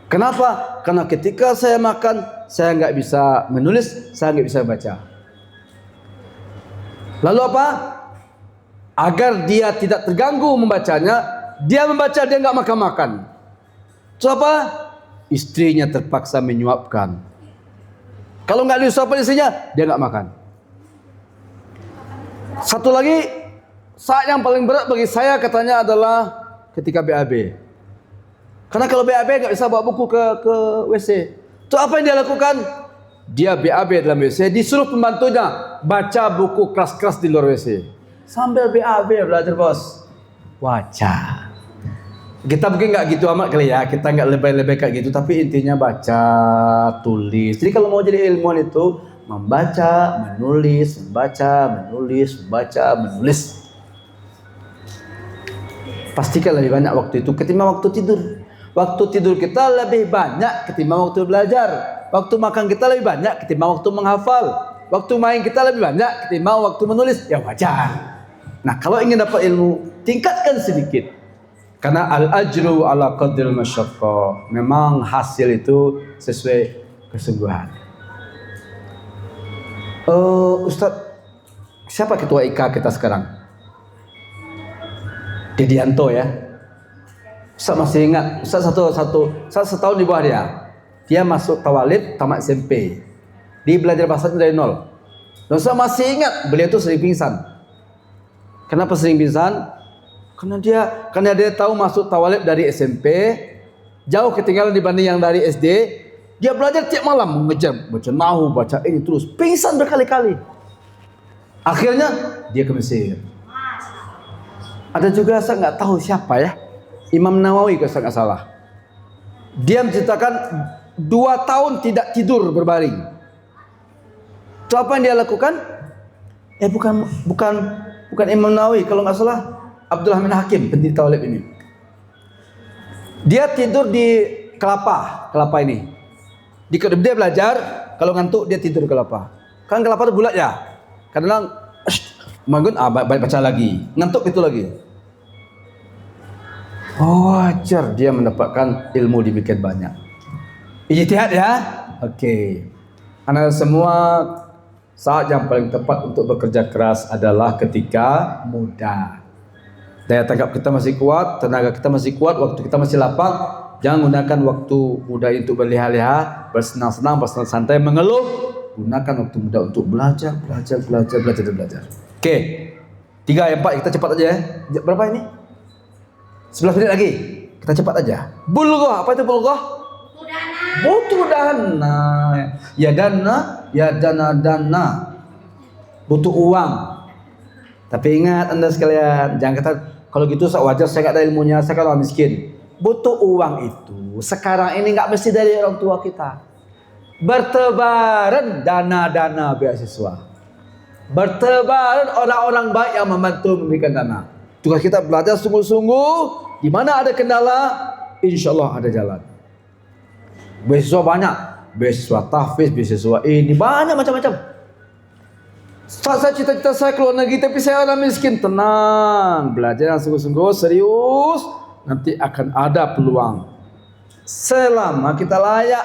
Kenapa? Karena ketika saya makan, saya nggak bisa menulis, saya nggak bisa baca. Lalu apa? Agar dia tidak terganggu membacanya, dia membaca, dia nggak makan-makan. So apa? Istrinya terpaksa menyuapkan. Kalau nggak disuapkan istrinya, dia nggak makan. Satu lagi, saat yang paling berat bagi saya katanya adalah ketika BAB. Karena kalau BAB nggak bisa bawa buku ke WC. Itu apa yang dia lakukan? Dia BAB dalam WC, disuruh pembantunya baca buku keras-keras di luar WC. Sambil BAB belajar bos. Wajar. Kita mungkin nggak gitu amat kali ya, kita nggak lebay-lebay kayak gitu, tapi intinya baca, tulis. Jadi kalau mau jadi ilmuwan itu membaca, menulis, pastikan lebih banyak waktu itu ketimbang waktu tidur. Waktu tidur kita lebih banyak ketimbang waktu belajar. Waktu makan kita lebih banyak ketimbang waktu menghafal. Waktu main kita lebih banyak ketimbang waktu menulis. Ya wajar. Nah, kalau ingin dapat ilmu, tingkatkan sedikit. Karena al-ajru ala qadril masyaqqah. Memang hasil itu sesuai kesungguhan. Ustaz, siapa ketua IK kita sekarang? Didianto ya. Ustaz masih ingat, Ustaz setahun di bawah dia. Dia masuk Tawalid, tamat SMP. Dia belajar bahasa dari nol. Dan Ustaz masih ingat, beliau itu sering pingsan. Kenapa sering pingsan? Karena dia tahu masuk Tawalid dari SMP, jauh ketinggalan dibanding yang dari SD. Dia belajar tiap malam, mengejar, baca nahu, baca ini terus. Pingsan berkali-kali. Akhirnya dia ke Mesir. Ada juga saya nggak tahu siapa ya, Imam Nawawi kalau saya nggak salah. Dia menceritakan 2 tahun tidak tidur berbaring. Itu apa yang dia lakukan? Bukan Imam Nawawi, kalau nggak salah Abdullah bin Hakim, pendiri Tawalid ini. Dia tidur di kelapa ini. Dia belajar, kalau ngantuk dia tidur di kelapa. Kan kelapa itu bulat ya. Kadang bangun, baca lagi. Ngantuk itu lagi. Oh, wajar dia mendapatkan ilmu demikian banyak. Ijtihad ya. Oke. Karena semua saat yang paling tepat untuk bekerja keras adalah ketika muda. Daya tangkap kita masih kuat, tenaga kita masih kuat, waktu kita masih lapang. Jangan gunakan waktu muda untuk berleha-leha, bersenang-senang, bersantai-santai, mengeluh. Gunakan waktu muda untuk belajar. Oke. 3, 4 kita cepat aja ya. Berapa ini? 11 menit lagi. Kita cepat aja. Bulughah, apa itu bulughah? Butuh dana. Ya dana. Butuh uang. Tapi ingat Anda sekalian, jangan kata kalau gitu wajar saya nggak ada ilmunya, saya kan orang miskin. Butuh uang itu sekarang ini nggak mesti dari orang tua kita. Bertebaran dana-dana beasiswa. Bertebaran orang-orang baik yang membantu memberikan dana. Tugas kita belajar sungguh-sungguh. Di mana ada kendala, insya Allah ada jalan. Beasiswa banyak, beasiswa tahfiz, beasiswa ini banyak macam-macam. Ustaz, saya cita-cita saya keluar negeri tapi saya orang miskin. Tenang, belajar yang sungguh-sungguh, serius, nanti akan ada peluang. Selama kita layak.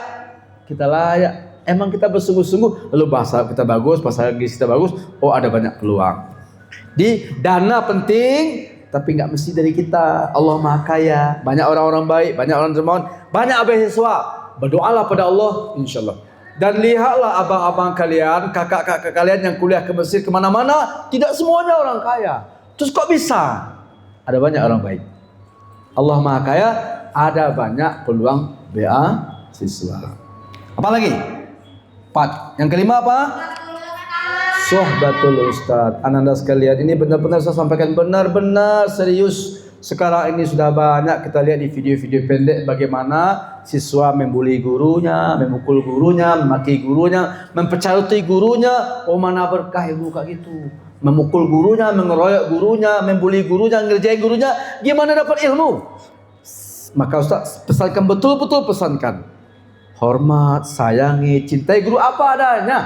Emang kita bersungguh-sungguh, lalu bahasa kita bagus, bahasa Inggris kita bagus, oh ada banyak peluang. Di dana penting, tapi nggak mesti dari kita. Allah Maha Kaya, banyak orang-orang baik, banyak orang dermawan, banyak beasiswa. Berdoalah pada Allah, insya Allah. Dan lihatlah abang-abang kalian, kakak-kakak kalian yang kuliah ke Mesir kemana-mana, tidak semuanya orang kaya. Terus kok bisa? Ada banyak orang baik. Allah Maha Kaya, ada banyak peluang beasiswa. Apa lagi? 4. Yang kelima apa? Sohbatul Ustadz. Ananda sekalian, ini benar-benar saya sampaikan benar-benar serius. Sekarang ini sudah banyak kita lihat di video-video pendek bagaimana siswa membuli gurunya, memukul gurunya, memaki gurunya, mempercaruti gurunya. Oh, mana berkah ilmu kayak gitu. Memukul gurunya, mengeroyok gurunya, membuli gurunya, ngerjain gurunya. Gimana dapat ilmu? Maka Ustaz pesankan, betul-betul pesankan. Hormat, sayangi, cintai guru apa adanya.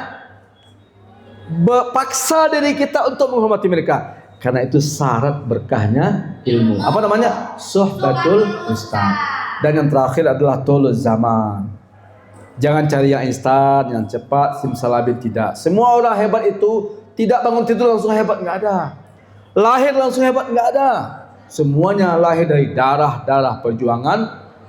Paksa diri kita untuk menghormati mereka. Karena itu syarat berkahnya ilmu. Apa namanya? Sohbatul Ustaz. Dan yang terakhir adalah toluz zaman. Jangan cari yang instan, yang cepat, simsalabim, tidak. Semua orang hebat itu tidak bangun tidur langsung hebat, nggak ada. Lahir langsung hebat, nggak ada. Semuanya lahir dari darah-darah perjuangan,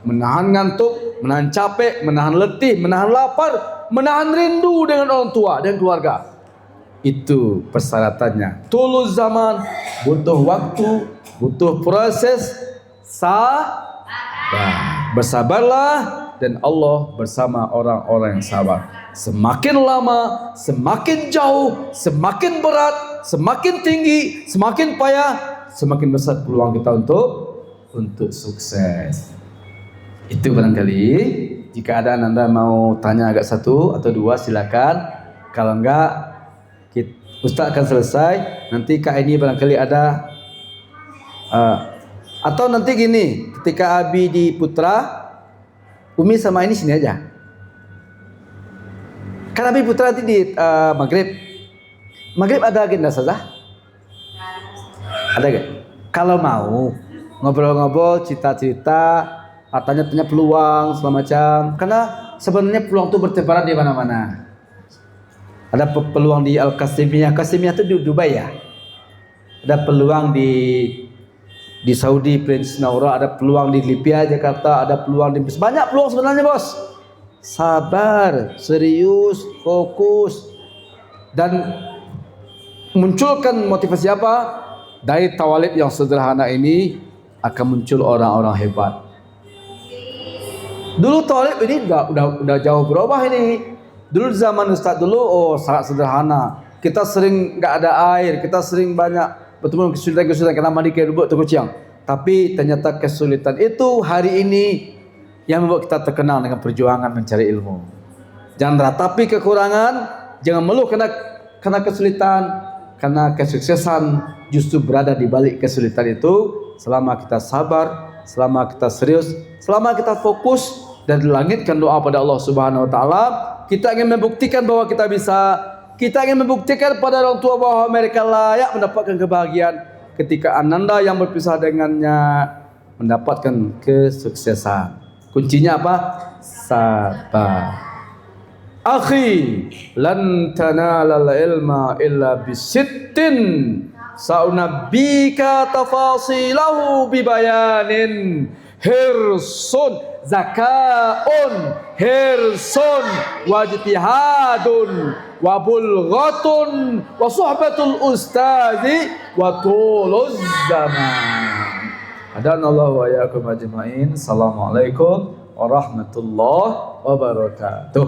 menahan ngantuk, menahan capek, menahan letih, menahan lapar, menahan rindu dengan orang tua dan keluarga. Itu persyaratannya. Tulus zaman, butuh waktu, butuh proses, sabar. Bersabarlah dan Allah bersama orang-orang yang sabar. Semakin lama, semakin jauh, semakin berat, semakin tinggi, semakin payah, semakin besar peluang kita untuk sukses. Itu barangkali. Jika ada Anda mau tanya agak satu atau dua silakan. Kalau enggak, Ustaz akan selesai. Nanti Kak ini barangkali ada atau nanti gini, ketika Abi di Putra, Umi sama ini sini aja. Kan Abi Putra nanti di Maghrib. Maghrib ada agenda saja? Ada gak? Kalau mau ngobrol-ngobrol, cerita-cerita, tanya-tanya peluang segala macam. Karena sebenarnya peluang itu bertebaran di mana-mana. Ada peluang di Al-Qasimiyah. Qasimiyah itu di Dubai ya. Ada peluang di Saudi, Prince Naura. Ada peluang di Libya, Jakarta. Ada peluang di banyak peluang sebenarnya, bos. Sabar, serius, fokus, dan munculkan motivasi apa? Dari tawalib yang sederhana ini akan muncul orang-orang hebat. Dulu tawalib ini udah jauh berubah ini. Dulu zaman Ustaz dulu sangat sederhana. Kita sering nggak ada air, kita sering banyak betul-betul kesulitan karena mandi kayak bubuk terkucing. Tapi ternyata kesulitan itu hari ini yang membuat kita terkenal dengan perjuangan mencari ilmu. Jangan ratapi kekurangan, jangan mengeluh karena kesulitan, karena kesuksesan justru berada di balik kesulitan itu. Selama kita sabar, selama kita serius, selama kita fokus dan dilangitkan doa pada Allah Subhanahu wa taala, kita ingin membuktikan bahwa kita bisa. Kita ingin membuktikan pada orang tua bahwa mereka layak mendapatkan kebahagiaan ketika Ananda yang berpisah dengannya mendapatkan kesuksesan. Kuncinya apa? Sabar. Akhi, lan tanalal ilma illa bisittin. Sa'unabbika tafasilahu bibayanin. Hirsun, zakaun, hirsun, wajtihadun, wabulghatun, wa suhbatul ustazi, wa tuluz zaman. Hadanallahu wa iyyakum ajma'in. Assalamualaikum warahmatullahi wabarakatuh.